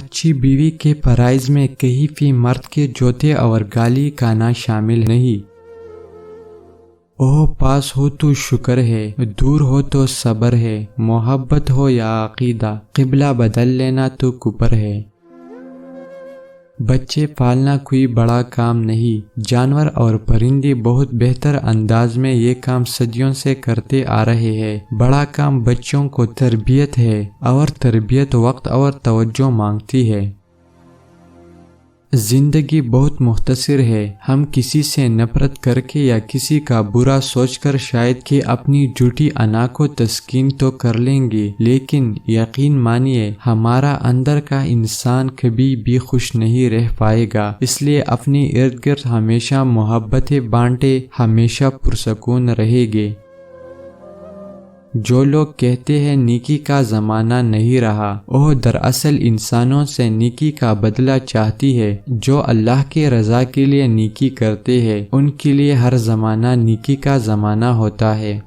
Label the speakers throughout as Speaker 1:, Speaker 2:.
Speaker 1: اچھی بیوی کے فرائض میں کہیں بھی مرد کے جوتے اور گالی گانا شامل نہیں۔ اوہ پاس ہو تو شکر ہے، دور ہو تو صبر ہے، محبت ہو یا عقیدہ، قبلہ بدل لینا تو کفر ہے۔ بچے پالنا کوئی بڑا کام نہیں، جانور اور پرندے بہت بہتر انداز میں یہ کام صدیوں سے کرتے آ رہے ہیں۔ بڑا کام بچوں کو تربیت ہے، اور تربیت وقت اور توجہ مانگتی ہے۔ زندگی بہت مختصر ہے، ہم کسی سے نفرت کر کے یا کسی کا برا سوچ کر شاید کہ اپنی جھوٹی انا کو تسکین تو کر لیں گے، لیکن یقین مانیے ہمارا اندر کا انسان کبھی بھی خوش نہیں رہ پائے گا۔ اس لیے اپنی ارد گرد ہمیشہ محبتیں بانٹے، ہمیشہ پرسکون رہے گے۔ جو لوگ کہتے ہیں نیکی کا زمانہ نہیں رہا، وہ دراصل انسانوں سے نیکی کا بدلہ چاہتی ہے۔ جو اللہ کے رضا کے لیے نیکی کرتے ہیں، ان کے لیے ہر زمانہ نیکی کا زمانہ ہوتا ہے۔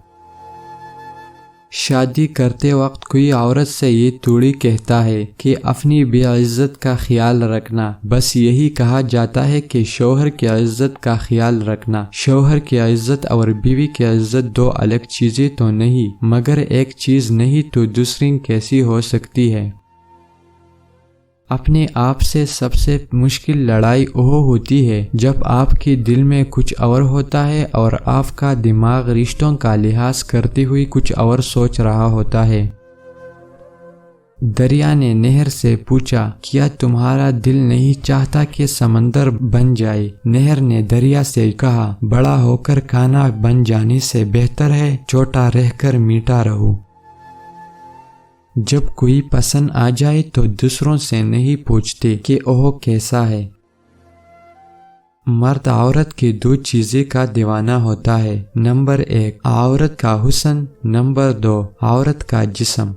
Speaker 1: شادی کرتے وقت کوئی عورت سے یہ تھوڑی کہتا ہے کہ اپنی بے عزت کا خیال رکھنا، بس یہی کہا جاتا ہے کہ شوہر کی عزت کا خیال رکھنا۔ شوہر کی عزت اور بیوی کی عزت دو الگ چیزیں تو نہیں، مگر ایک چیز نہیں تو دوسری کیسی ہو سکتی ہے؟ اپنے آپ سے سب سے مشکل لڑائی وہ ہوتی ہے جب آپ کے دل میں کچھ اور ہوتا ہے اور آپ کا دماغ رشتوں کا لحاظ کرتے ہوئے کچھ اور سوچ رہا ہوتا ہے۔ دریا نے نہر سے پوچھا، کیا تمہارا دل نہیں چاہتا کہ سمندر بن جائے؟ نہر نے دریا سے کہا، بڑا ہو کر کانا بن جانے سے بہتر ہے چھوٹا رہ کر میٹھا رہو۔ جب کوئی پسند آ جائے تو دوسروں سے نہیں پوچھتے کہ وہ کیسا ہے۔ مرد عورت کی دو چیزیں کا دیوانہ ہوتا ہے، نمبر 1 عورت کا حسن، نمبر 2 عورت کا جسم۔